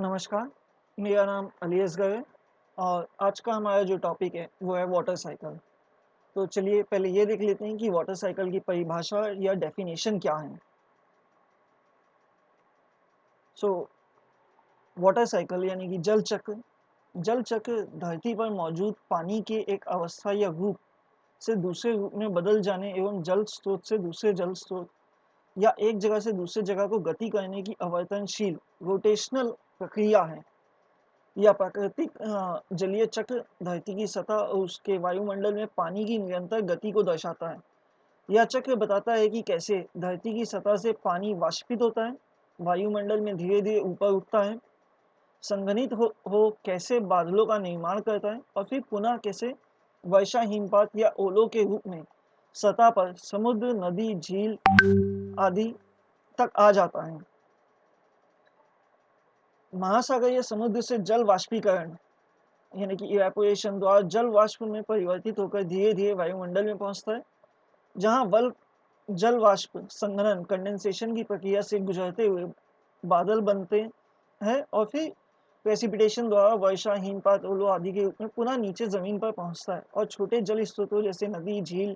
नमस्कार, मेरा नाम अली असगर है और आज का हमारा जो टॉपिक है वो है वाटर साइकिल। तो चलिए पहले ये देख लेते हैं कि वाटर साइकिल की परिभाषा या डेफिनेशन क्या है। सो वाटर साइकिल यानी कि जल चक्र। जल चक्र धरती पर मौजूद पानी के एक अवस्था या रूप से दूसरे रूप में बदल जाने एवं जल स्रोत से दूसरे जल स्रोत या एक जगह से दूसरी जगह को गति करने की आवर्तनशील रोटेशनल प्रक्रिया है। यह प्राकृतिक जलीय चक्र धरती की सतह और उसके वायुमंडल में पानी की निरंतर गति को दर्शाता है। यह चक्र बताता है कि कैसे धरती की सतह से पानी वाष्पित होता है, वायुमंडल में धीरे धीरे ऊपर उठता है, संघनित हो कैसे बादलों का निर्माण करता है और फिर पुनः कैसे वर्षा हिमपात या ओलों के रूप में सतह पर समुद्र नदी झील आदि तक आ जाता है। महासागर या समुद्र से जल वाष्पीकरण यानी कि इवेपोरेशन द्वारा जल वाष्प में परिवर्तित होकर धीरे धीरे वायुमंडल में पहुंचता है, जहां जल वाष्प संघनन कंडेंसेशन की प्रक्रिया से गुजरते हुए बादल बनते हैं और फिर प्रेसिपिटेशन द्वारा वर्षा हिमपात ओलों आदि के रूप में पुनः नीचे जमीन पर पहुंचता है और छोटे जल स्रोतों जैसे नदी झील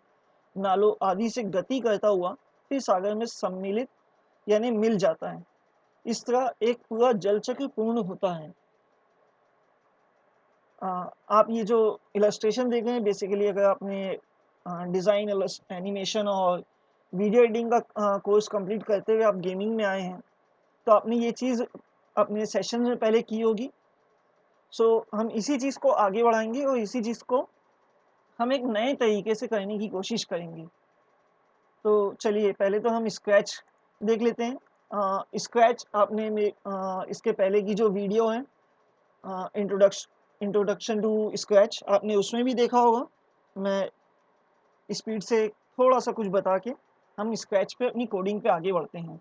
नालों आदि से गति करता हुआ फिर सागर में सम्मिलित यानी मिल जाता है। इस तरह एक पूरा जल चक्र पूर्ण होता है। आप ये जो इलस्ट्रेशन देख रहे हैं बेसिकली अगर आपने डिज़ाइन एनिमेशन और वीडियो एडिटिंग का कोर्स कंप्लीट करते हुए आप गेमिंग में आए हैं तो आपने ये चीज़ अपने सेशन में पहले की होगी। सो हम इसी चीज़ को आगे बढ़ाएंगे और इसी चीज़ को हम एक नए तरीके से करने की कोशिश करेंगे। तो चलिए पहले तो हम स्क्रैच देख लेते हैं। स्क्रैच आपने इसके पहले की जो वीडियो है इंट्रोडक्शन टू स्क्रैच आपने उसमें भी देखा होगा। मैं स्पीड से थोड़ा सा कुछ बता के हम स्क्रैच पे अपनी कोडिंग पे आगे बढ़ते हैं।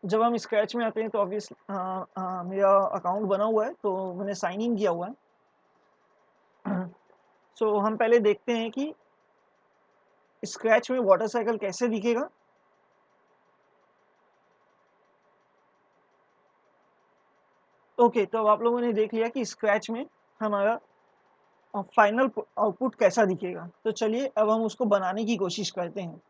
जब हम स्क्रैच में आते हैं तो ऑब्वियस मेरा अकाउंट बना हुआ है तो मैंने साइन इन किया हुआ है। सो हम पहले देखते हैं कि स्क्रैच में वाटर साइकिल कैसे दिखेगा। ओके, तो अब आप लोगों ने देख लिया कि स्क्रैच में हमारा फाइनल आउटपुट कैसा दिखेगा। तो चलिए अब हम उसको बनाने की कोशिश करते हैं।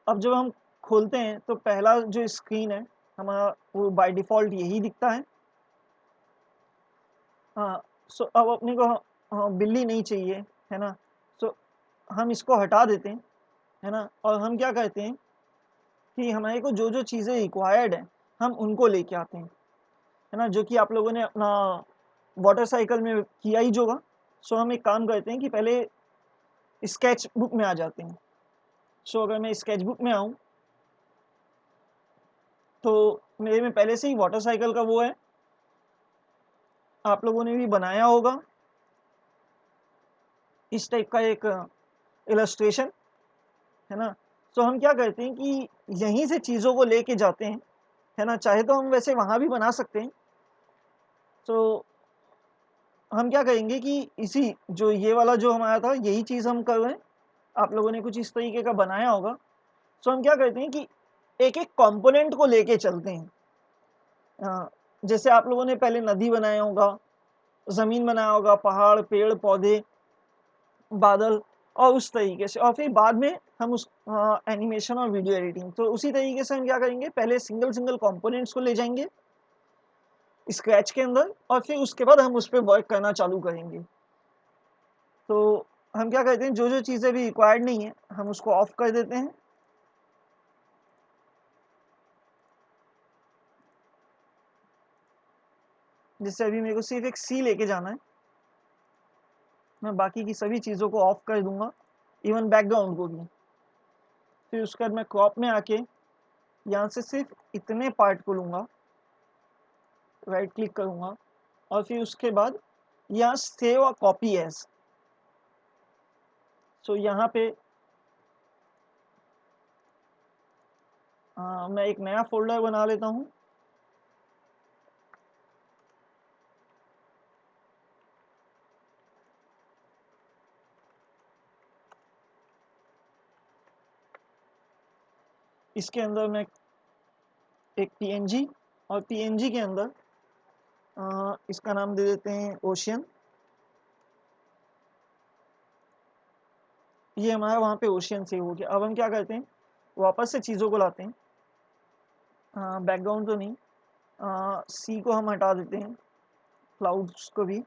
अब जब हम खोलते हैं तो पहला जो स्क्रीन है हमारा वो बाय डिफ़ॉल्ट यही दिखता है। हाँ, अब अपने को बिल्ली नहीं चाहिए, है ना? सो हम इसको हटा देते हैं, है ना? और हम क्या करते हैं कि हमारे को जो-जो चीज़ें रिक्वायर्ड हैं, हम उनको लेके आते हैं, है ना? जो कि आप लोगों ने अपना वाटर साइकिल में किया ही होगा। हम एक काम करते हैं कि पहले स्केच बुक में आ जाते हैं। अगर मैं स्केच बुक में आऊँ, तो मेरे में पहले से ही वाटर साइकिल का वो है, आप लोगों ने भी बनाया होगा इस टाइप का एक इलस्ट्रेशन, है ना? हम क्या करते हैं कि यहीं से चीज़ों को लेके जाते हैं, है ना? चाहे तो हम वैसे वहाँ भी बना सकते हैं। तो हम क्या करेंगे कि इसी जो ये वाला जो हमारा था यही चीज़ हम कर रहे हैं। आप लोगों ने कुछ इस तरीके का बनाया होगा। हम क्या करते हैं कि एक-एक कंपोनेंट को लेके चलते हैं। जैसे आप लोगों ने पहले नदी बनाया होगा, ज़मीन बनाया होगा, पहाड़, पेड़-पौधे, बादल और उस तरीके से और फिर बाद में हम उस एनिमेशन और वीडियो एडिटिंग तो उसी तरीके से हम क्या करेंगे पहले सिंगल कंपोनेंट्स को ले जाएंगे स्क्रैच के अंदर और फिर उसके बाद हम उस पर वर्क करना चालू करेंगे। तो हम क्या करते हैं जो जो चीज़ें भी रिक्वायर्ड नहीं है हम उसको ऑफ कर देते हैं। जिससे अभी मेरे को सिर्फ एक सी लेके जाना है, मैं बाकी की सभी चीज़ों को ऑफ कर दूंगा, इवन बैकग्राउंड को भी। फिर उसके बाद मैं क्रॉप में आके यहाँ से सिर्फ इतने पार्ट को लूँगा, राइट क्लिक करूँगा और फिर उसके बाद यहाँ सेव अ कॉपी एज। यहाँ पे मैं एक नया फोल्डर बना लेता हूँ। इसके अंदर मैं एक पीएनजी, और पीएनजी के अंदर इसका नाम दे देते हैं ओशियन। ये हमारा वहाँ पे ओशियन सेव हो गया। अब हम क्या करते हैं, वापस से चीज़ों को लाते हैं, बैकग्राउंड तो नहीं, सी को हम हटा देते हैं, क्लाउड्स को भी,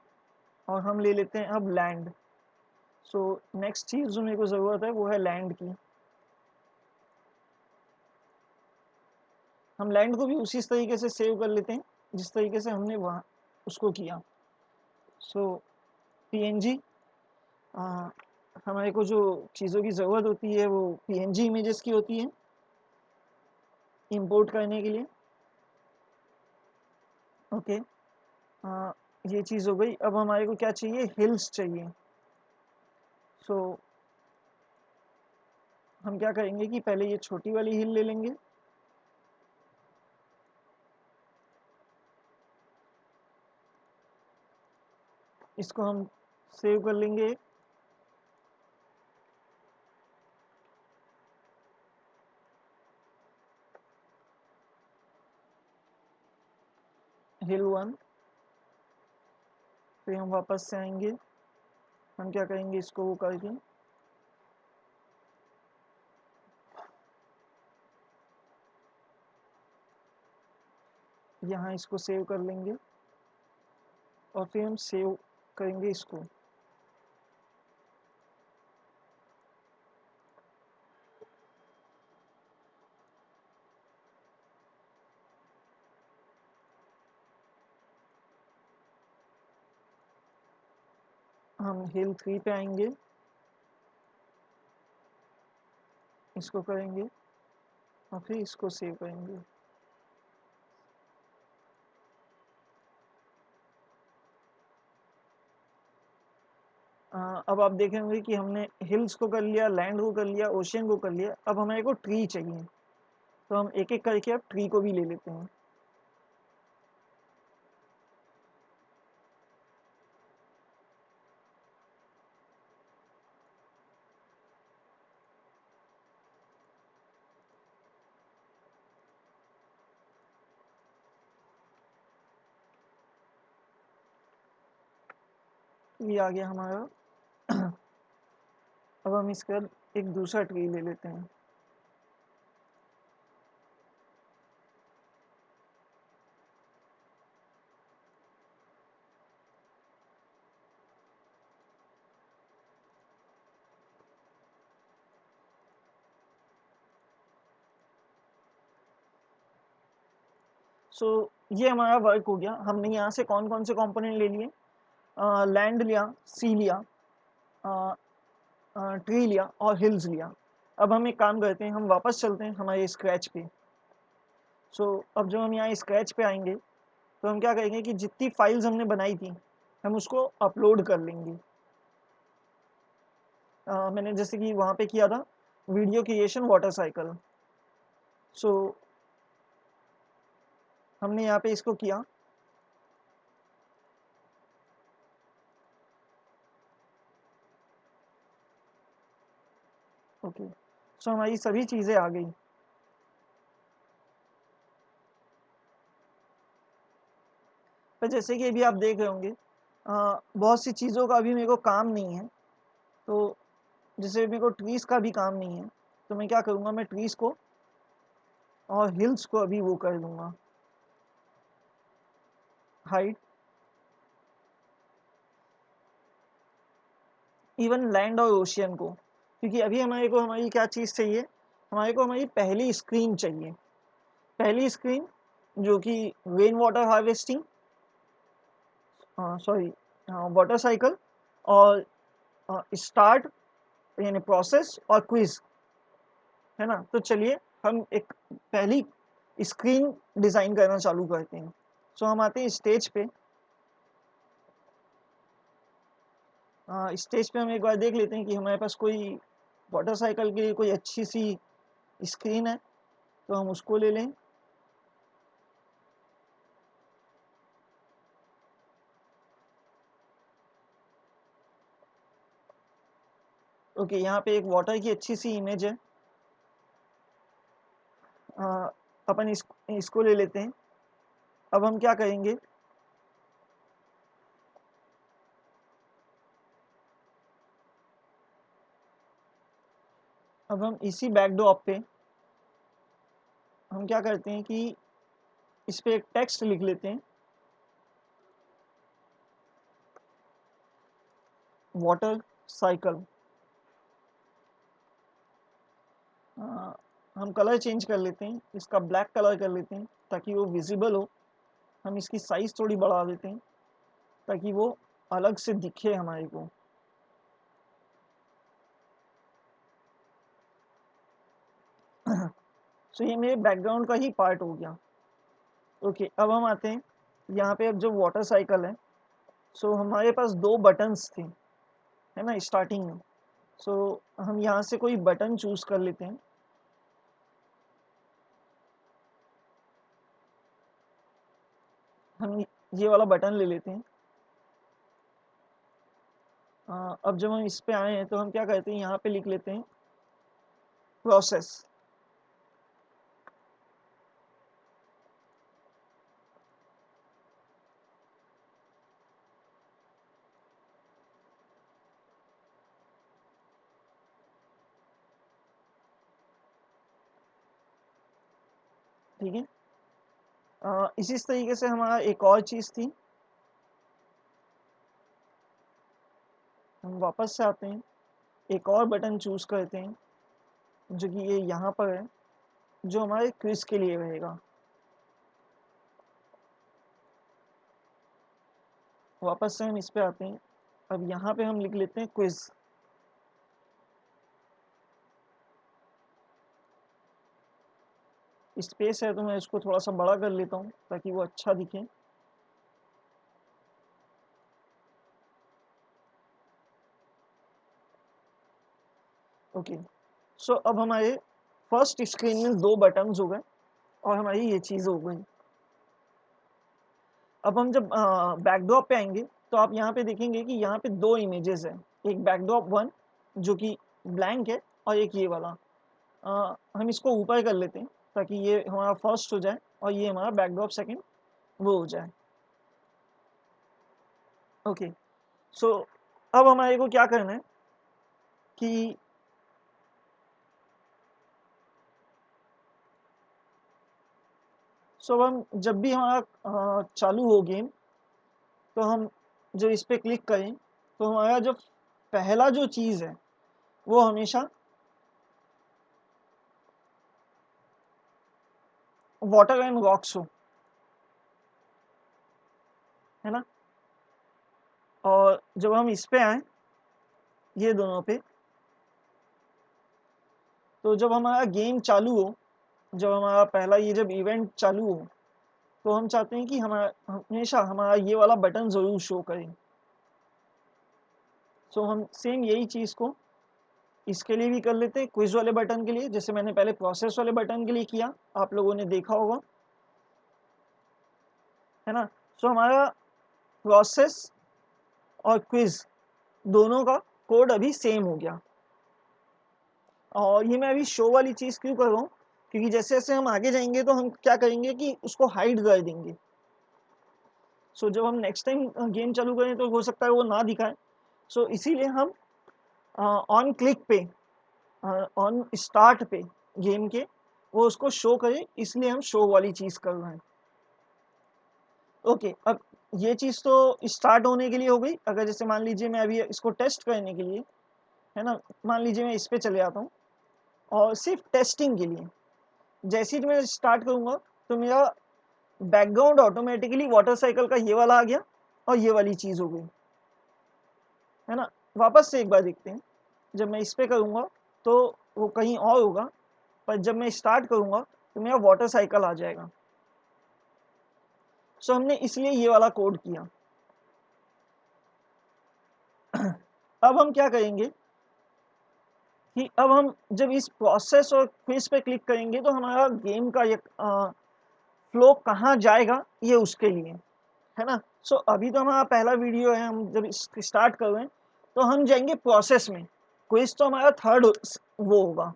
और हम ले लेते हैं अब लैंड। सो नेक्स्ट चीज़ जो मेरे को ज़रूरत है वो है लैंड की। हम लैंड को भी उसी तरीके से सेव कर लेते हैं जिस तरीके से हमने वहाँ उसको किया। सो पीएनजी, हमारे को जो चीज़ों की ज़रूरत होती है वो पीएनजी इमेजेस की होती है इंपोर्ट करने के लिए। ओके, ये चीज़ हो गई। अब हमारे को क्या चाहिए, हिल्स चाहिए। सो हम क्या करेंगे कि पहले ये छोटी वाली हिल ले लेंगे, इसको हम सेव कर लेंगे। हिल 1, फिर हम वापस से आएंगे, हम क्या करेंगे, इसको वो करके यहाँ इसको सेव कर लेंगे, और फिर हम सेव करेंगे इसको। हम हिल 3 पे आएंगे, इसको करेंगे, और फिर इसको सेव करेंगे। अब आप देखेंगे कि हमने हिल्स को कर लिया, लैंड को कर लिया, ओशियन को कर लिया। अब हमारे को ट्री चाहिए, तो हम एक एक करके अब ट्री को भी ले लेते हैं। ये आ गया हमारा। अब हम इसके बाद एक दूसरा ट्री ले लेते हैं। सो ये हमारा वर्क हो गया। हमने यहाँ से कौन कौन से कंपोनेंट ले लिए, लैंड लिया, सी लिया, ट्री लिया, और हिल्स लिया। अब हम एक काम करते हैं, हम वापस चलते हैं हमारे स्क्रैच पे। सो अब जब हम यहाँ स्क्रैच पे आएंगे, तो हम क्या करेंगे कि जितनी फाइल्स हमने बनाई थी हम उसको अपलोड कर लेंगे। मैंने जैसे कि वहाँ पे किया था वीडियो क्रिएशन वाटर साइकिल। सो हमने यहाँ पे इसको किया। ओके, सो हमारी सभी चीज़ें आ गई। पर जैसे कि अभी आप देख रहे होंगे, बहुत सी चीज़ों का अभी मेरे को काम नहीं है। तो जैसे मेरे को ट्रीज़ का भी काम नहीं है, तो मैं क्या करूँगा, मैं ट्रीज़ को और हिल्स को अभी वो कर दूँगा हाइड। इवन लैंड और ओशियन को, क्योंकि अभी हमारे को हमारी क्या चीज़ चाहिए, हमारे को हमारी पहली स्क्रीन चाहिए। पहली स्क्रीन जो कि rain water harvesting, sorry, water cycle, और स्टार्ट यानी प्रोसेस, और क्विज, है ना। तो चलिए हम एक पहली स्क्रीन डिज़ाइन करना चालू करते हैं। सो हम आते हैं स्टेज पे। स्टेज पे हम एक बार देख लेते हैं कि हमारे पास कोई वाटर साइकिल के लिए कोई अच्छी सी स्क्रीन है, तो हम उसको ले लें। ओके, यहाँ पे एक वाटर की अच्छी सी इमेज है। अपन इसको ले लेते हैं। अब हम क्या करेंगे, अब हम इसी बैकड्रॉप पे हम क्या करते हैं कि इस पे एक टेक्स्ट लिख लेते हैं, वाटर साइकिल। हम कलर चेंज कर लेते हैं, इसका ब्लैक कलर कर लेते हैं ताकि वो विजिबल हो। हम इसकी साइज थोड़ी बढ़ा देते हैं ताकि वो अलग से दिखे हमारे को। सो ये मेरे बैकग्राउंड का ही पार्ट हो गया। ओके, अब हम आते हैं यहाँ पे। अब जो वाटर साइकिल है, सो हमारे पास दो बटन्स थे, है ना, स्टार्टिंग में। सो हम यहाँ से कोई बटन चूज कर लेते हैं। हम ये वाला बटन ले लेते हैं। अब जब हम इस पे आए हैं तो हम क्या करते हैं, यहाँ पे लिख लेते हैं प्रोसेस। ठीक है। इसी तरीके से हमारा एक और चीज़ थी। हम वापस से आते हैं, एक और बटन चूज करते हैं जो कि ये यहाँ पर है, जो हमारे क्विज के लिए रहेगा। वापस से हम इस पे आते हैं। अब यहाँ पे हम लिख लेते हैं क्विज। स्पेस है तो मैं इसको थोड़ा सा बड़ा कर लेता हूँ ताकि वो अच्छा दिखे। ओके, सो अब हमारे फर्स्ट स्क्रीन में दो बटन्स हो गए और हमारी ये चीज़ हो गई। अब हम जब बैकड्रॉप पे आएंगे तो आप यहाँ पे देखेंगे कि यहाँ पे दो इमेजेस हैं, एक बैकड्रॉप 1 जो कि ब्लैंक है और एक ये वाला। हम इसको ऊपर कर लेते हैं ताकि ये हमारा फर्स्ट हो जाए और ये हमारा बैकड्रॉप सेकंड वो हो जाए। ओके, सो अब हमारे को क्या करना है कि सो हम जब भी हमारा चालू हो गेम तो हम जब इस पे क्लिक करें तो हमारा जो पहला जो चीज़ है वो हमेशा वाटर एंड रॉक्स हो, है ना। और जब हम इस पे आए ये दोनों पे, तो जब हमारा गेम चालू हो, जब हमारा पहला ये जब इवेंट चालू हो तो हम चाहते हैं कि हमारा हमेशा हमारा ये वाला बटन ज़रूर शो करें। सो हम सेम यही चीज़ को इसके लिए भी कर लेते हैं, क्विज वाले बटन के लिए, जैसे मैंने पहले प्रोसेस वाले बटन के लिए किया, आप लोगों ने देखा होगा, है ना। सो हमारा प्रोसेस और क्विज दोनों का कोड अभी सेम हो गया। और ये मैं अभी शो वाली चीज़ क्यों कर रहा हूँ, क्योंकि जैसे जैसे हम आगे जाएंगे तो हम क्या करेंगे कि उसको हाइड कर देंगे। सो जब हम नेक्स्ट टाइम गेम चालू करें तो हो सकता है वो ना दिखाए। सो इसीलिए हम ऑन क्लिक पे, ऑन स्टार्ट पे गेम के वो उसको शो करे, इसलिए हम शो वाली चीज़ कर रहे हैं। ओके, अब ये चीज़ तो स्टार्ट होने के लिए हो गई। अगर जैसे मान लीजिए मैं अभी इसको टेस्ट करने के लिए, है ना, मान लीजिए मैं इस पे चले आता हूँ और सिर्फ टेस्टिंग के लिए जैसे ही मैं स्टार्ट करूँगा तो मेरा बैकग्राउंड ऑटोमेटिकली वाटर साइकिल का ये वाला आ गया और ये वाली चीज़ हो गई, है ना। वापस से एक बार देखते हैं, जब मैं इस पे करूँगा तो वो कहीं और होगा, पर जब मैं स्टार्ट करूँगा तो मेरा वाटर साइकिल आ जाएगा। सो हमने इसलिए ये वाला कोड किया। अब हम क्या करेंगे कि अब हम जब इस प्रोसेस और क्विज पे क्लिक करेंगे तो हमारा गेम का ये फ्लो कहाँ जाएगा ये उसके लिए, है ना। सो अभी तो हमारा पहला वीडियो है, हम जब स्टार्ट कर रहे हैं तो हम जाएंगे प्रोसेस में, क्विज तो हमारा थर्ड वो होगा।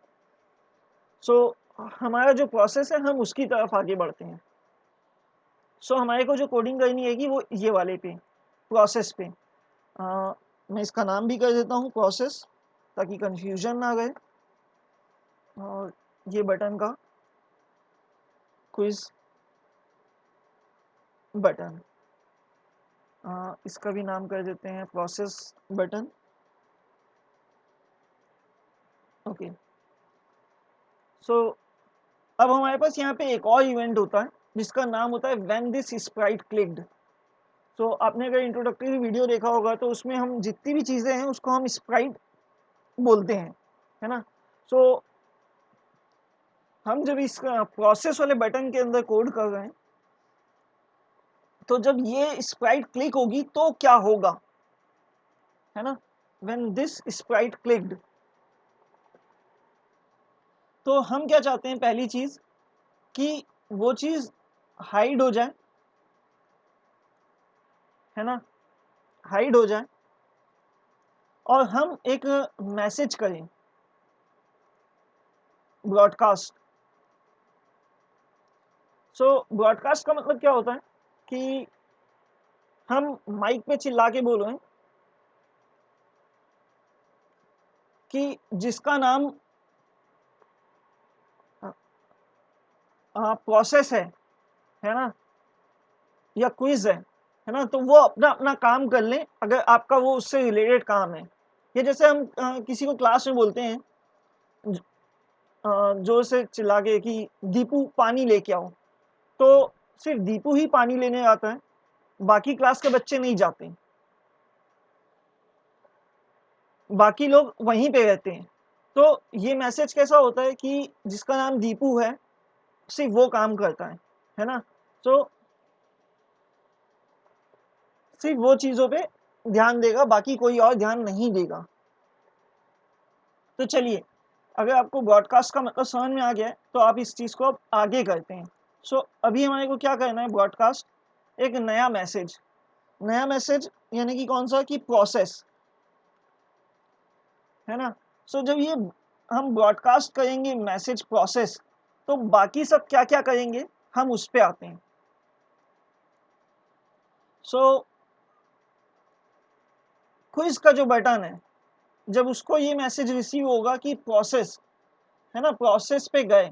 सो हमारा जो प्रोसेस है हम उसकी तरफ आगे बढ़ते हैं। सो हमारे को जो कोडिंग करनी है कि वो ये वाले पे, प्रोसेस पे। मैं इसका नाम भी कर देता हूँ प्रोसेस, ताकि कंफ्यूजन ना रहे। और ये बटन का क्विज बटन, इसका भी नाम कर देते हैं प्रोसेस बटन। ओके, सो अब हमारे पास यहाँ पे एक और इवेंट होता है जिसका नाम होता है व्हेन दिस स्प्राइट क्लिक्ड। सो आपने अगर इंट्रोडक्टरी वीडियो देखा होगा तो उसमें हम जितनी भी चीज़ें हैं उसको हम स्प्राइट बोलते हैं, है ना। सो हम जब इस प्रोसेस वाले बटन के अंदर कोड कर रहे हैं, तो जब ये स्प्राइट क्लिक होगी तो क्या होगा, है ना। व्हेन दिस स्प्राइट क्लिक्ड, तो हम क्या चाहते हैं, पहली चीज कि वो चीज हाइड हो जाए, है ना, हाइड हो जाए, और हम एक मैसेज करें, ब्रॉडकास्ट। सो ब्रॉडकास्ट का मतलब क्या होता है कि हम माइक पे चिल्ला के बोल रहे हैं कि जिसका नाम प्रोसेस है ना, या क्विज है ना, तो वो अपना अपना काम कर लें अगर आपका वो उससे रिलेटेड काम है। ये जैसे हम किसी को क्लास में बोलते हैं जोर से चिल्ला के कि दीपू पानी लेके आओ, तो सिर्फ दीपू ही पानी लेने आता है, बाकी क्लास के बच्चे नहीं जाते, बाकी लोग वहीं पे रहते हैं। तो ये मैसेज कैसा होता है कि जिसका नाम दीपू है सिर्फ वो काम करता है ना। तो सिर्फ वो चीज़ों पे ध्यान देगा, बाकी कोई और ध्यान नहीं देगा। तो चलिए, अगर आपको ब्रॉडकास्ट का मतलब समझ में आ गया है तो आप इस चीज़ को अब आगे करते हैं। सो अभी हमारे को क्या करना है, ब्रॉडकास्ट एक नया मैसेज यानी कि कौन सा, कि प्रोसेस, है ना। सो जब ये हम ब्रॉडकास्ट करेंगे मैसेज प्रोसेस, तो बाकी सब क्या क्या करेंगे हम उस पे आते हैं। सो क्विज का जो बटन है, जब उसको ये मैसेज रिसीव होगा कि प्रोसेस, है ना, प्रोसेस पे गए,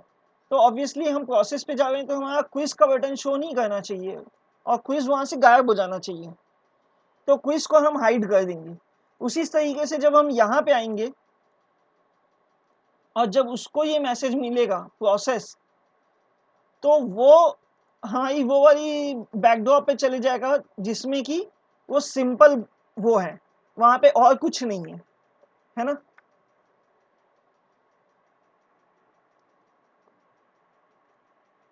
तो ऑब्वियसली हम प्रोसेस पे जा रहे हैं तो हमारा क्विज का बटन शो नहीं करना चाहिए और क्विज वहां से गायब हो जाना चाहिए। तो क्विज को हम हाइड कर देंगे। उसी तरीके से जब हम यहाँ पे आएंगे और जब उसको ये मैसेज मिलेगा प्रोसेस, तो वो हमारी वो वाली बैकड्रॉप पे चले जाएगा जिसमें कि वो सिंपल वो है, वहां पे और कुछ नहीं है ना।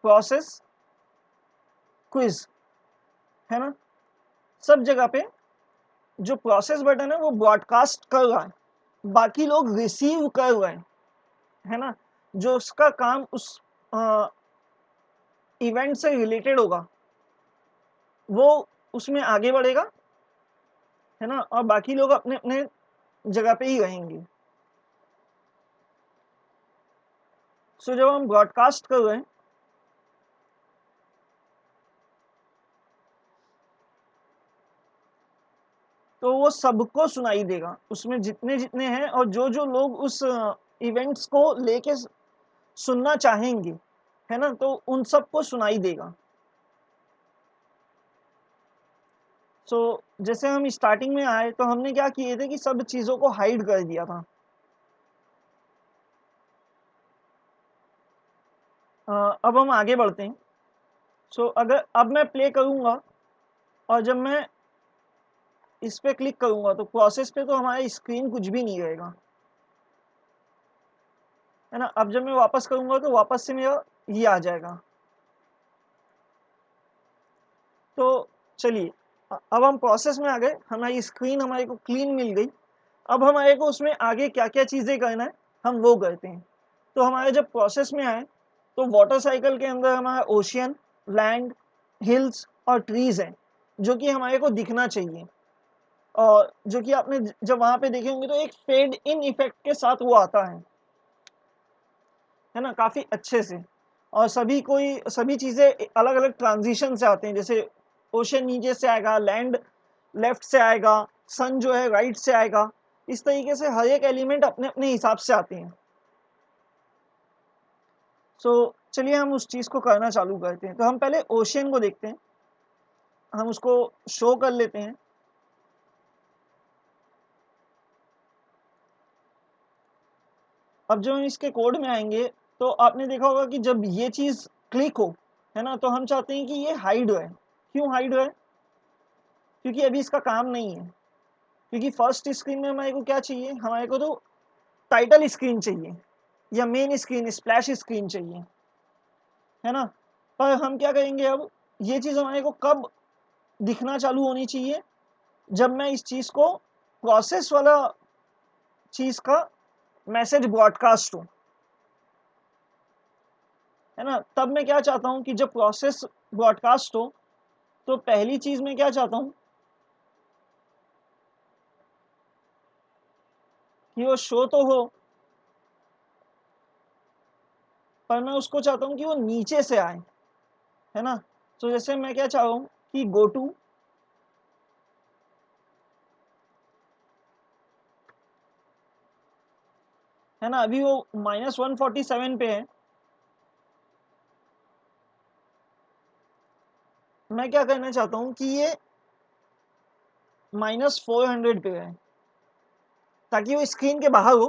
प्रोसेस क्विज, है ना, सब जगह पे जो प्रोसेस बटन है वो ब्रॉडकास्ट कर रहा है, बाकी लोग रिसीव कर रहे हैं, है ना। जो उसका काम उस इवेंट से रिलेटेड होगा वो उसमें आगे बढ़ेगा, है ना, और बाकी लोग अपने अपने जगह पे ही रहेंगे। सो जब हम ब्रॉडकास्ट कर रहे हैं तो वो सबको सुनाई देगा, उसमें जितने जितने हैं, और जो जो लोग उस इवेंट्स को लेके सुनना चाहेंगे, है ना, तो उन सबको सुनाई देगा। सो जैसे हम स्टार्टिंग में आए तो हमने क्या किए थे कि सब चीज़ों को हाइड कर दिया था। अब हम आगे बढ़ते हैं। सो अगर अब मैं प्ले करूँगा और जब मैं इस पे क्लिक करूँगा तो प्रोसेस पे तो हमारी स्क्रीन कुछ भी नहीं रहेगा, है ना। अब जब मैं वापस करूँगा तो वापस से मेरा ये आ जाएगा। तो चलिए, अब हम प्रोसेस में आ गए, हमारी स्क्रीन हमारे को क्लीन मिल गई। अब हमारे को उसमें आगे क्या क्या चीज़ें करना है हम वो करते हैं। तो हमारे जब प्रोसेस में आए तो वाटर साइकिल के अंदर हमारा ओशियन, लैंड, हिल्स और ट्रीज हैं जो कि हमारे को दिखना चाहिए, और जो कि आपने जब वहाँ पे देखे होंगे तो एक फेड इन इफेक्ट के साथ वो आता है है ना, काफ़ी अच्छे से। और सभी चीज़ें अलग अलग ट्रांजिशन से आते हैं, जैसे ओशन नीचे से आएगा, लैंड लेफ्ट से आएगा, सन जो है राइट से आएगा। इस तरीके से हर एक एलिमेंट अपने अपने हिसाब से आते हैं। सो चलिए हम उस चीज़ को करना चालू करते हैं। तो हम पहले ओशियन को देखते हैं, हम उसको शो कर लेते हैं। अब जब हम इसके कोड में आएंगे तो आपने देखा होगा कि जब ये चीज़ क्लिक हो, है ना, तो हम चाहते हैं कि ये हाइड है। क्यों हाइड है? क्योंकि अभी इसका काम नहीं है। क्योंकि फर्स्ट स्क्रीन में हमारे को क्या चाहिए, हमारे को तो टाइटल स्क्रीन चाहिए या मेन स्क्रीन स्प्लैश स्क्रीन चाहिए, है ना। पर हम क्या करेंगे, अब ये चीज़ हमारे को कब दिखना चालू होनी चाहिए, जब मैं इस चीज़ को प्रोसेस वाला चीज़ का मैसेज ब्रॉडकास्ट हो, है ना। तब मैं क्या चाहता हूँ कि जब प्रोसेस ब्रॉडकास्ट हो तो पहली चीज़ मैं क्या चाहता हूँ कि वो शो तो हो, पर मैं उसको चाहता हूँ कि वो नीचे से आए, है ना। तो जैसे मैं क्या चाह रहा हूँ कि गो टू, है ना, अभी वो -147 पे है। मैं क्या करना चाहता हूँ कि ये -400 पे है, ताकि वो स्क्रीन के बाहर हो,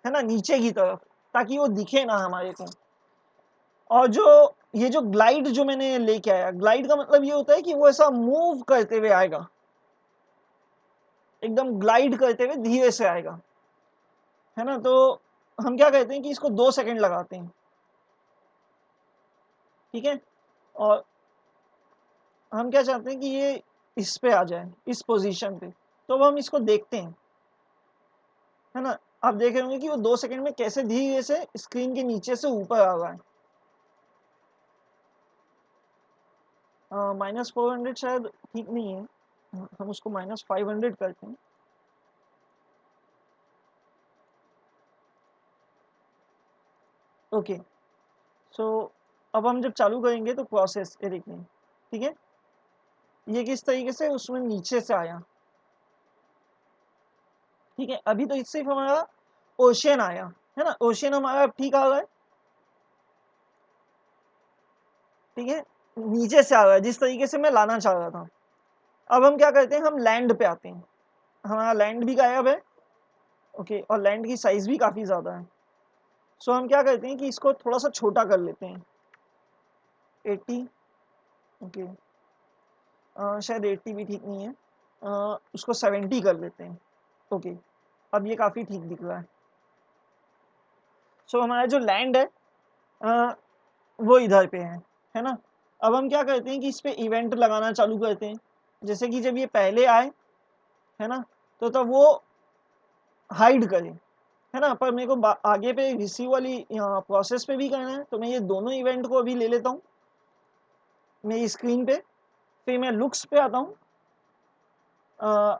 है ना, नीचे की तरफ, ताकि वो दिखे ना हमारे को। और जो ये जो ग्लाइड जो मैंने लेके आया, ग्लाइड का मतलब ये होता है कि वो ऐसा मूव करते हुए आएगा, एकदम ग्लाइड करते हुए धीरे से आएगा, है ना। तो हम क्या कहते हैं कि इसको 2 सेकंड लगाते हैं, ठीक है। और हम क्या चाहते हैं कि ये इस पे आ जाए, इस पोजीशन पे। तो अब हम इसको देखते हैं, है ना। आप देख रहे होंगे कि वो 2 सेकंड में कैसे धीरे से स्क्रीन के नीचे से ऊपर आ रहा है। -400 शायद ठीक नहीं है, हम उसको -500 करते हैं। ओके, सो अब हम जब चालू करेंगे तो प्रोसेस ये देखिए, ठीक है, ये किस तरीके से उसमें नीचे से आया, ठीक है। अभी तो सिर्फ हमारा ओशियन आया, है ना, ओशियन हमारा ठीक आ रहा है, ठीक है, नीचे से आ रहा है जिस तरीके से मैं लाना चाह रहा था। अब हम क्या करते हैं, हम लैंड पे आते हैं, हमारा लैंड भी गायब है, ओके, और लैंड की साइज भी काफ़ी ज़्यादा है। सो हम क्या करते हैं कि इसको थोड़ा सा छोटा कर लेते हैं, 80, ओके, शायद 80 भी ठीक नहीं है, उसको 70 कर लेते हैं, ओके। अब ये काफ़ी ठीक दिख रहा है। सो हमारा जो लैंड है वो इधर पे है ना। अब हम क्या करते हैं कि इस पे इवेंट लगाना चालू करते हैं, जैसे कि जब ये पहले आए, है ना, तो तब वो हाइड करे, है ना। पर मेरे को आगे पे रिसीव वाली प्रोसेस पे भी करना है, तो मैं ये दोनों इवेंट को अभी ले लेता हूँ मेरी स्क्रीन पे। फिर मैं लुक्स पे आता हूँ,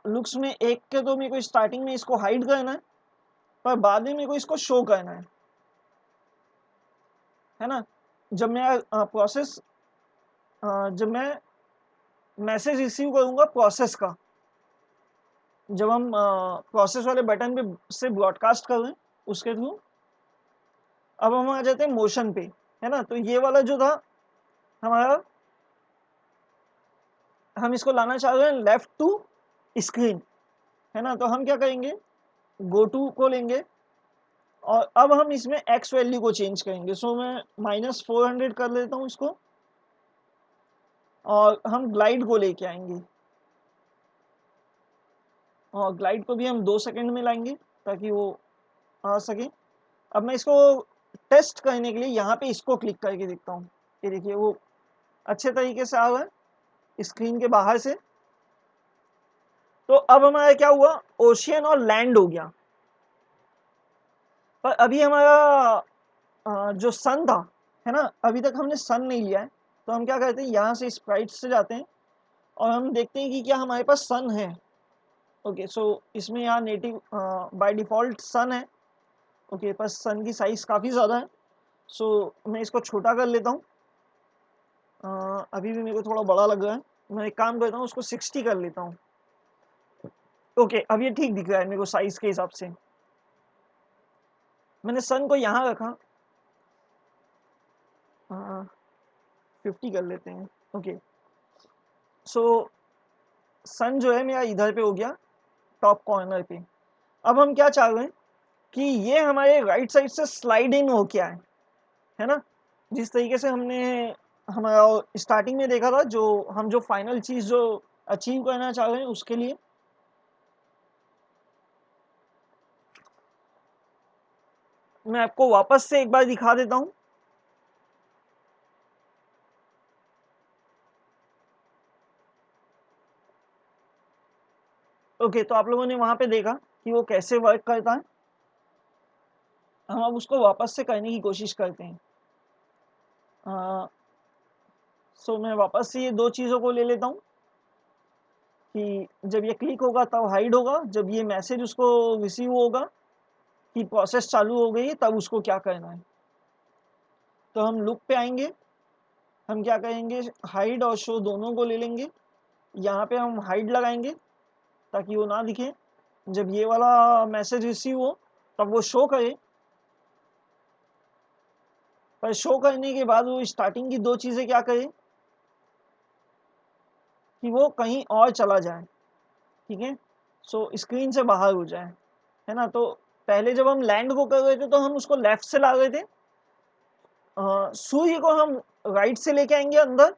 लुक्स में एक के तो मेरे को स्टार्टिंग में इसको हाइड करना है, पर बाद में मेरे को इसको शो करना है ना। जब मैं प्रोसेस जब मैं मैसेज रिसीव करूँगा प्रोसेस का, जब हम प्रोसेस वाले बटन पे से ब्रॉडकास्ट कर रहे हैं उसके थ्रू, अब हम आ जाते हैं मोशन पे, है ना। तो ये वाला जो था हमारा, हम इसको लाना चाह रहे हैं लेफ्ट टू स्क्रीन, है ना। तो हम क्या करेंगे, गो टू को लेंगे और अब हम इसमें एक्स वैल्यू को चेंज करेंगे। सो मैं -400 कर लेता हूँ इसको, और हम ग्लाइड को लेके आएंगे, और ग्लाइड को भी हम 2 सेकंड में लाएंगे ताकि वो आ सके। अब मैं इसको टेस्ट करने के लिए यहाँ पे इसको क्लिक करके देखता हूँ, ये देखिए वो अच्छे तरीके से आ रहा है स्क्रीन के बाहर से। तो अब हमारा क्या हुआ, ओशियन और लैंड हो गया। पर अभी हमारा जो सन था, है ना, अभी तक हमने सन नहीं लिया है। तो हम क्या करते हैं, यहाँ से स्प्राइट से जाते हैं और हम देखते हैं कि क्या हमारे पास सन है। ओके, सो इसमें यहाँ नेटिव बाय डिफ़ॉल्ट सन है, ओके, पर सन की साइज़ काफ़ी ज़्यादा है। सो मैं इसको छोटा कर लेता हूँ। अभी भी मेरे को थोड़ा बड़ा लग रहा है, मैं एक काम करता हूँ उसको 60 कर लेता हूँ। ओके, अब ये ठीक दिख रहा है मेरे को साइज के हिसाब से। मैंने सन को यहाँ रखा, 50 कर लेते हैं। ओके, सो सन जो है मेरा इधर पे हो गया, टॉप कॉर्नर पे। अब हम क्या चाह रहे हैं कि ये हमारे राइट साइड से स्लाइड इन हो के आए, है ना, जिस तरीके से हमने हमारा स्टार्टिंग में देखा था, जो फाइनल चीज जो अचीव करना चाह रहे हैं उसके लिए। मैं आपको वापस से एक बार दिखा देता हूं। ओके, तो आप लोगों ने वहां पे देखा कि वो कैसे वर्क करता है। हम अब उसको वापस से करने की कोशिश करते हैं। सो मैं वापस से ये दो चीज़ों को ले लेता हूँ कि जब ये क्लिक होगा तब हाइड होगा, जब ये मैसेज उसको रिसीव होगा कि प्रोसेस चालू हो गई है, तब उसको क्या करना है। तो हम लुक पे आएंगे, हम क्या करेंगे, हाइड और शो दोनों को ले लेंगे। यहाँ पे हम हाइड लगाएंगे ताकि वो ना दिखे। जब ये वाला मैसेज रिसीव हो तब वो शो करे, पर शो करने के बाद वो स्टार्टिंग की दो चीज़ें क्या करे कि वो कहीं और चला जाए। ठीक है, सो स्क्रीन से बाहर हो जाए, है ना। तो पहले जब हम लैंड को कर रहे थे तो हम उसको लेफ्ट से ला रहे थे, सूर्य को हम राइट से लेके आएंगे अंदर,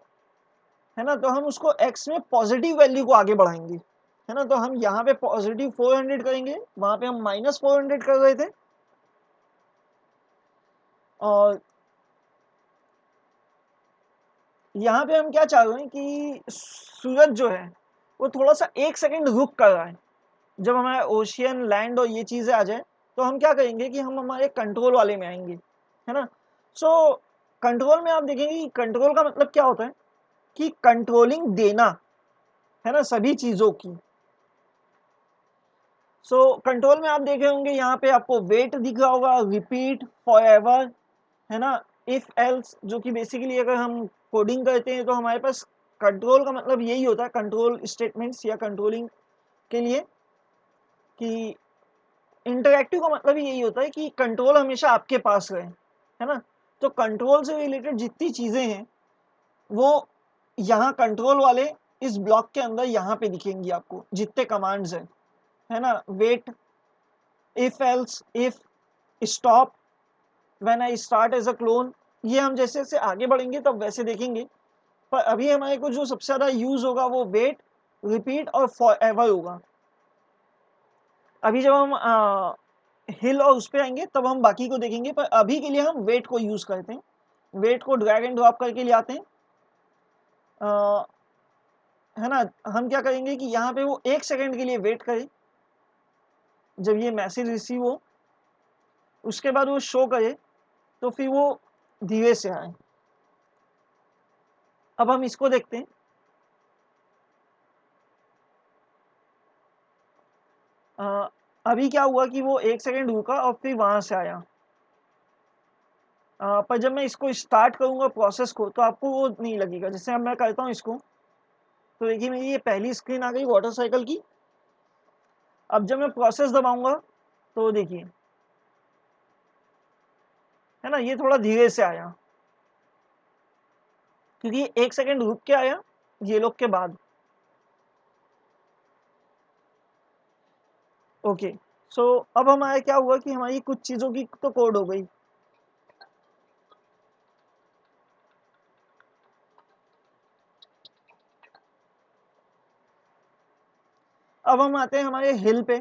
है ना। तो हम उसको एक्स में पॉजिटिव वैल्यू को आगे बढ़ाएंगे, है ना। तो हम यहाँ पे पॉजिटिव 400 करेंगे, वहां पे हम माइनस 400 कर रहे थे। और यहाँ पे हम क्या चाह रहे हैं कि सूरज जो है वो थोड़ा सा 1 सेकंड रुक कर रहा है। जब हमारे ओशियन, लैंड और ये चीज़ें आ जाए तो हम क्या करेंगे कि हम हमारे कंट्रोल वाले में आएंगे, है ना। सो कंट्रोल में आप देखेंगे कि कंट्रोल का मतलब क्या होता है कि कंट्रोलिंग देना, है ना, सभी चीज़ों की। सो कंट्रोल में आप देखे होंगे यहाँ पे आपको वेट दिख रहा होगा, रिपीट, फॉरएवर, है ना, इफ एल्स, जो कि बेसिकली अगर हम कोडिंग करते हैं तो हमारे पास कंट्रोल का मतलब यही होता है, कंट्रोल स्टेटमेंट्स या कंट्रोलिंग के लिए, कि इंटरैक्टिव का मतलब यही होता है कि कंट्रोल हमेशा आपके पास रहे, है ना। तो कंट्रोल से रिलेटेड जितनी चीज़ें हैं वो यहाँ कंट्रोल वाले इस ब्लॉक के अंदर यहाँ पे दिखेंगी आपको, जितने कमांड्स हैं, है ना। Wait, if else, if, stop, when I start as a clone, ये हम जैसे जैसे आगे बढ़ेंगे तब वैसे देखेंगे। पर अभी हमारे को जो सबसे ज़्यादा यूज होगा वो वेट, रिपीट और फॉरएवर होगा। अभी जब हम हिल और उस पर आएंगे तब हम बाकी को देखेंगे, पर अभी के लिए हम वेट को यूज करते हैं। वेट को ड्रैग एंड ड्रॉप करके ले आते हैं, है ना। हम क्या करेंगे कि यहाँ पे वो 1 सेकंड के लिए वेट करे, जब ये मैसेज रिसीव हो उसके बाद वो शो करे, तो फिर वो धीरे से आए। अब हम इसको देखते हैं। अभी क्या हुआ कि वो 1 सेकंड रुका और फिर वहां से आया। पर जब मैं इसको स्टार्ट करूंगा प्रोसेस को तो आपको वो नहीं लगेगा। जैसे अब मैं करता हूँ इसको, तो देखिए मेरी ये पहली स्क्रीन आ गई वाटर साइकिल की। अब जब मैं प्रोसेस दबाऊंगा तो देखिए, है ना, ये थोड़ा धीरे से आया क्योंकि 1 सेकंड रुक के आया ये लोग के बाद। ओके, सो अब हमारे क्या हुआ कि हमारी कुछ चीज़ों की तो कोड हो गई। अब हम आते हैं हमारे हिल पे।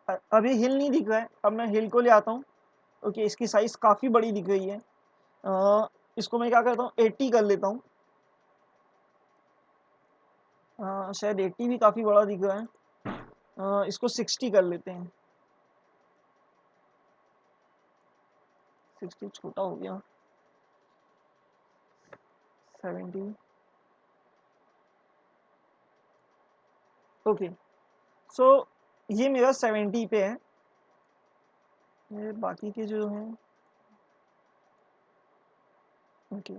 अभी हिल नहीं दिख रहा है, अब मैं हिल को ले आता हूँ। ओके, इसकी साइज काफ़ी बड़ी दिख रही है। इसको मैं क्या करता हूँ, 80 कर लेता हूँ। शायद 80 भी काफ़ी बड़ा दिख रहा है। इसको 60 कर लेते हैं। 60 छोटा हो गया। 70। ओके, सो ये मेरा 70 पे है। ये बाकी के जो हैं, ओके,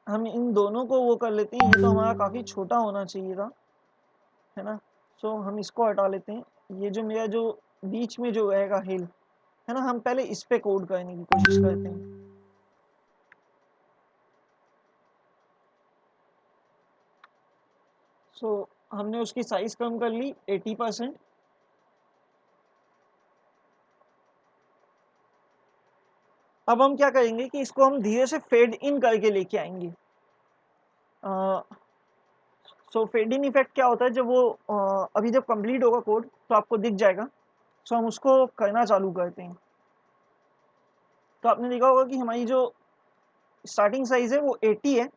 हम इन दोनों को वो कर लेते हैं, ये तो हमारा काफ़ी छोटा होना चाहिए था, है ना। सो हम इसको हटा लेते हैं, ये जो मेरा जो बीच में जो रहेगा हिल, है ना, हम पहले इस पे कोड करने की कोशिश करते हैं। सो हमने उसकी साइज कम कर ली 80%। अब हम क्या करेंगे कि इसको हम धीरे से फेड इन करके लेके आएंगे। सो फेड इन इफेक्ट क्या होता है, जब वो अभी जब कंप्लीट होगा कोड तो आपको दिख जाएगा। सो हम उसको करना चालू करते हैं। तो आपने देखा होगा कि हमारी जो स्टार्टिंग साइज है वो 80 है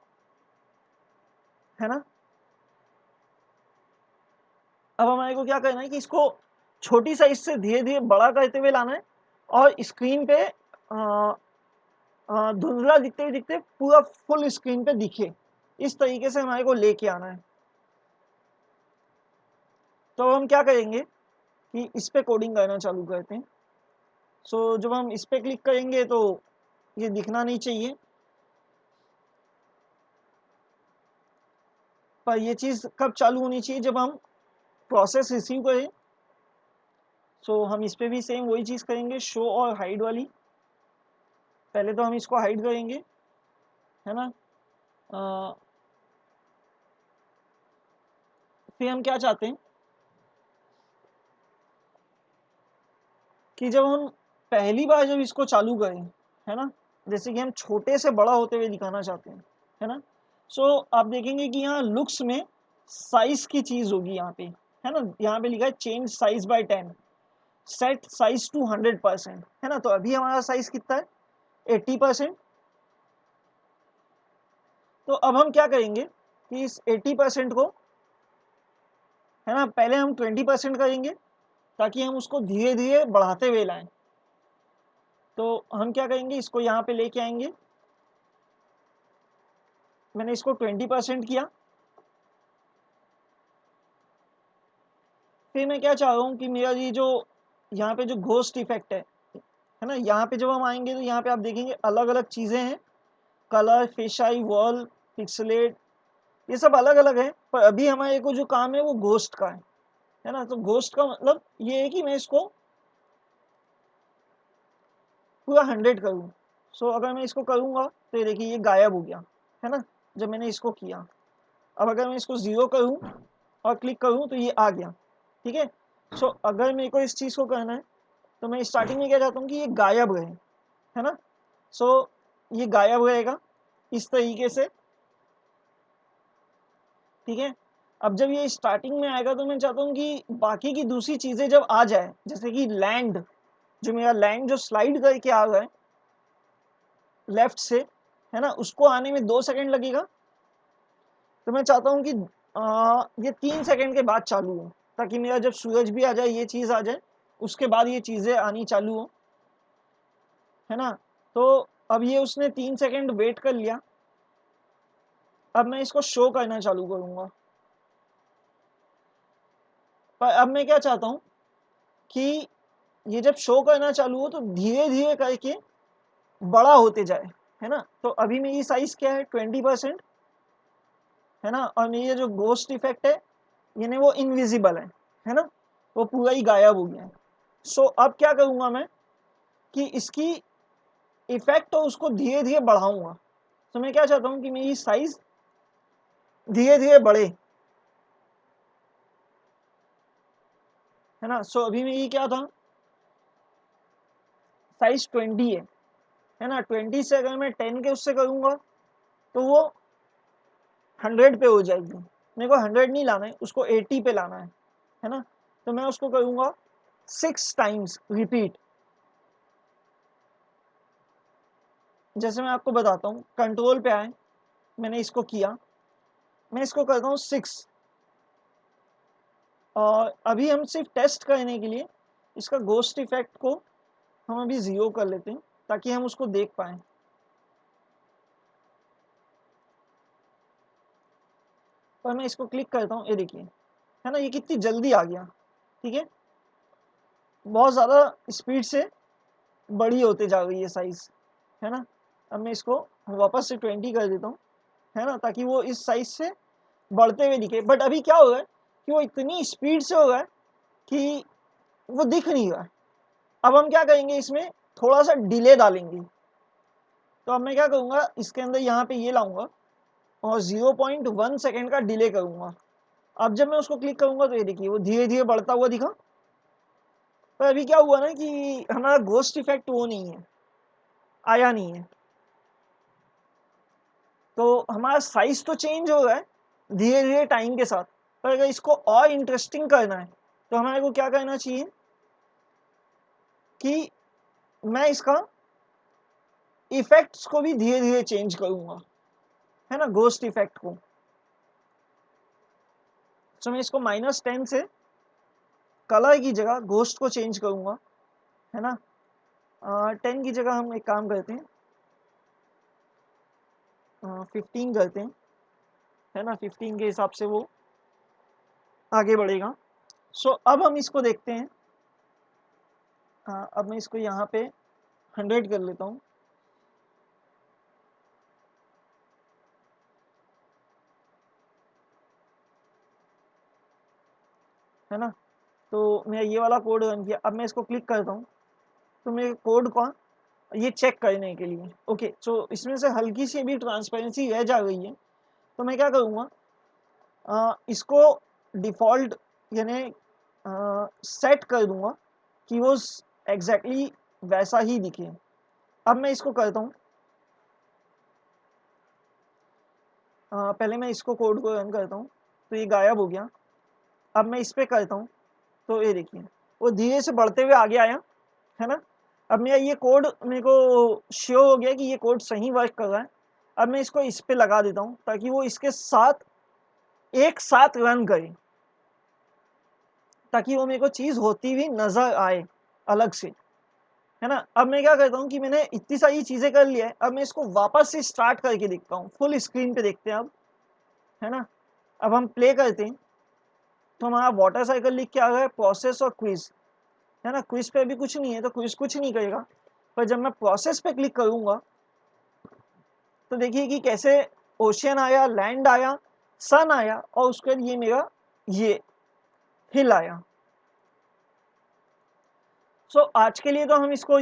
ना। अब हमारे को क्या करना है कि इसको छोटी साइज से धीरे धीरे बड़ा करते हुए लाना है, और स्क्रीन पे धुंधला दिखते पूरा फुल स्क्रीन पे दिखे, इस तरीके से हमारे को लेके आना है। तो हम क्या करेंगे कि इस पे कोडिंग करना चालू करते हैं। सो जब हम इस पे क्लिक करेंगे तो ये दिखना नहीं चाहिए, पर ये चीज़ कब चालू होनी चाहिए, जब हम प्रोसेस रिसीव करें। सो हम इस पे भी सेम वही चीज़ करेंगे, शो और हाइड वाली। पहले तो हम इसको हाइड करेंगे, है ना। अ, फिर हम क्या चाहते हैं कि जब हम पहली बार जब इसको चालू करें, है ना, जैसे कि हम छोटे से बड़ा होते हुए दिखाना चाहते हैं, है ना। सो आप देखेंगे कि यहाँ लुक्स में साइज की चीज़ होगी यहाँ पे, है ना। यहाँ पे लिखा है change size by 10, set size to 100%, है ना। तो अभी हमारा साइज कितना है, 80%। तो अब हम क्या करेंगे कि इस 80% को, है ना, पहले हम 20% करेंगे ताकि हम उसको धीरे धीरे बढ़ाते हुए लाएं। तो हम क्या करेंगे, इसको यहाँ पे लेके आएंगे। मैंने इसको 20% किया। फिर मैं क्या चाह रहा हूँ कि मेरा ये जो यहाँ पे जो घोस्ट इफेक्ट है ना, यहाँ पे जब हम आएंगे तो यहाँ पे आप देखेंगे अलग अलग चीज़ें हैं, कलर, फिश आई, वॉल, पिक्सलेट, ये सब अलग अलग है। पर अभी हमारे को जो काम है वो घोस्ट का है ना। तो घोस्ट का मतलब ये है कि मैं इसको पूरा 100 करूँ। सो अगर मैं इसको करूँगा तो ये देखिए ये गायब हो गया, है ना, जब मैंने इसको किया। अब अगर मैं इसको 0 करूँ और क्लिक करूँ तो ये आ गया, ठीक है। सो अगर मेरे को इस चीज़ को करना है तो मैं स्टार्टिंग में क्या चाहता हूँ कि ये गायब रहे, है ना। सो ये गायब रहेगा इस तरीके से, ठीक है। अब जब ये स्टार्टिंग में आएगा तो मैं चाहता हूँ कि बाकी की दूसरी चीज़ें जब आ जाए, जैसे कि लैंड, जो मेरा लैंड जो स्लाइड करके आ रहा है लेफ्ट से, है ना, उसको आने में 2 सेकंड लगेगा। तो मैं चाहता हूँ कि ये 3 सेकंड के बाद चालू हो, ताकि मेरा जब सूरज भी आ जाए, ये चीज़ आ जाए, उसके बाद ये चीज़ें आनी चालू हो, है ना। तो अब ये उसने 3 सेकंड वेट कर लिया। अब मैं इसको शो करना चालू करूँगा। पर अब मैं क्या चाहता हूँ कि ये जब शो करना चालू हो तो धीरे धीरे करके बड़ा होते जाए, है ना। तो अभी मेरी साइज क्या है, 20%, है ना। और मेरी ये जो घोस्ट इफेक्ट है यानी वो इनविजिबल है ना, वो पूरा ही गायब हो गया है। सो अब क्या करूँगा मैं कि इसकी इफेक्ट हो उसको धीरे धीरे बढ़ाऊंगा। तो मैं क्या चाहता हूँ कि मेरी साइज धीरे धीरे बढ़े, है ना। सो अभी मेरी क्या था, साइज 20 है ना। 20 से अगर मैं 10 के उससे करूँगा तो वो 100 पे हो जाएगी। मेरे को 100 नहीं लाना है, उसको 80 पे लाना है ना। तो मैं उसको करूँगा 6 टाइम्स रिपीट। जैसे मैं आपको बताता हूँ, कंट्रोल पे आए, मैंने इसको किया, मैं इसको करता हूँ 6। और अभी हम सिर्फ टेस्ट करने के लिए इसका घोस्ट इफेक्ट को हम अभी 0 कर लेते हैं ताकि हम उसको देख पाएँ। और मैं इसको क्लिक करता हूँ, ये देखिए, है ना, ये कितनी जल्दी आ गया, ठीक है। बहुत ज़्यादा स्पीड से बड़ी होते जा रही है साइज, है ना। अब मैं इसको वापस से 20 कर देता हूँ, है ना, ताकि वो इस साइज से बढ़ते हुए दिखे। बट अभी क्या हो रहा है कि वो इतनी स्पीड से हो रहा है कि वो दिख नहीं रहा है। अब हम क्या करेंगे, इसमें थोड़ा सा डिले डालेंगे। तो अब मैं क्या करूँगा, इसके अंदर यहाँ पे ये लाऊंगा और 0.1 सेकेंड का डिले करूँगा। अब जब मैं उसको क्लिक करूँगा तो ये देखिए वो धीरे धीरे बढ़ता हुआ दिखा। पर अभी क्या हुआ ना कि हमारा घोस्ट इफेक्ट वो नहीं है, आया नहीं है। तो हमारा साइज तो चेंज हो रहा है धीरे धीरे टाइम के साथ, पर अगर इसको और इंटरेस्टिंग करना है तो हमारे को क्या करना चाहिए कि मैं इसका इफेक्ट्स को भी धीरे धीरे चेंज करूंगा, है ना, घोस्ट इफेक्ट को। तो मैं इसको -10 से कलर की जगह घोस्ट को चेंज करूंगा, है ना। 10 की जगह हम एक काम करते हैं, 15 करते हैं, है ना। 15 के हिसाब से वो आगे बढ़ेगा। सो अब हम इसको देखते हैं। अब मैं इसको यहाँ पे 100 कर लेता हूँ, है ना। तो मैं ये वाला कोड रन किया। अब मैं इसको क्लिक करता हूँ तो मेरे कोड का ये चेक करने के लिए, ओके, तो इसमें से हल्की सी भी ट्रांसपेरेंसी रह जा रही है। तो मैं क्या करूँगा, इसको डिफ़ॉल्ट यानी सेट कर दूंगा कि वो एग्जैक्टली वैसा ही दिखे। अब मैं इसको करता हूँ, पहले मैं इसको कोड को रन करता हूँ तो ये गायब हो गया। अब मैं इस पर करता हूँ तो ये देखिए वो धीरे से बढ़ते हुए आगे आया, है ना। अब मेरा ये कोड मेरे को श्योर हो गया कि ये कोड सही वर्क कर रहा है। अब मैं इसको इस पे लगा देता हूँ ताकि वो इसके साथ एक साथ रन करे, ताकि वो मेरे को चीज़ होती हुई नज़र आए अलग से, है ना। अब मैं क्या करता हूँ कि मैंने इतनी सारी चीज़ें कर लिया है, अब मैं इसको वापस से स्टार्ट करके देखता हूँ, फुल स्क्रीन पे देखते हैं अब, है ना। अब हम प्ले करते हैं तो हमारा वाटर साइकिल लिख के आ गया है प्रोसेस और क्विज, है ना। क्विज पे अभी कुछ नहीं है तो क्विज कुछ नहीं करेगा, पर जब मैं प्रोसेस पे क्लिक करूंगा तो देखिए कि कैसे ओशियन आया, लैंड आया, सन आया और उसके बाद ये मेरा ये हिल आया। सो आज के लिए तो हम इसको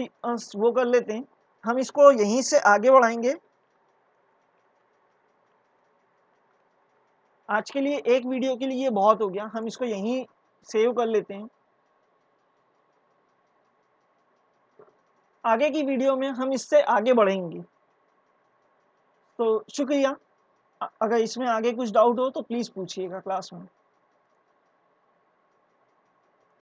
वो कर लेते हैं, हम इसको यहीं से आगे बढ़ाएंगे। आज के लिए एक वीडियो के लिए ये बहुत हो गया, हम इसको यहीं सेव कर लेते हैं। आगे की वीडियो में हम इससे आगे बढ़ेंगे। तो शुक्रिया। अगर इसमें आगे कुछ डाउट हो तो प्लीज़ पूछिएगा क्लास में।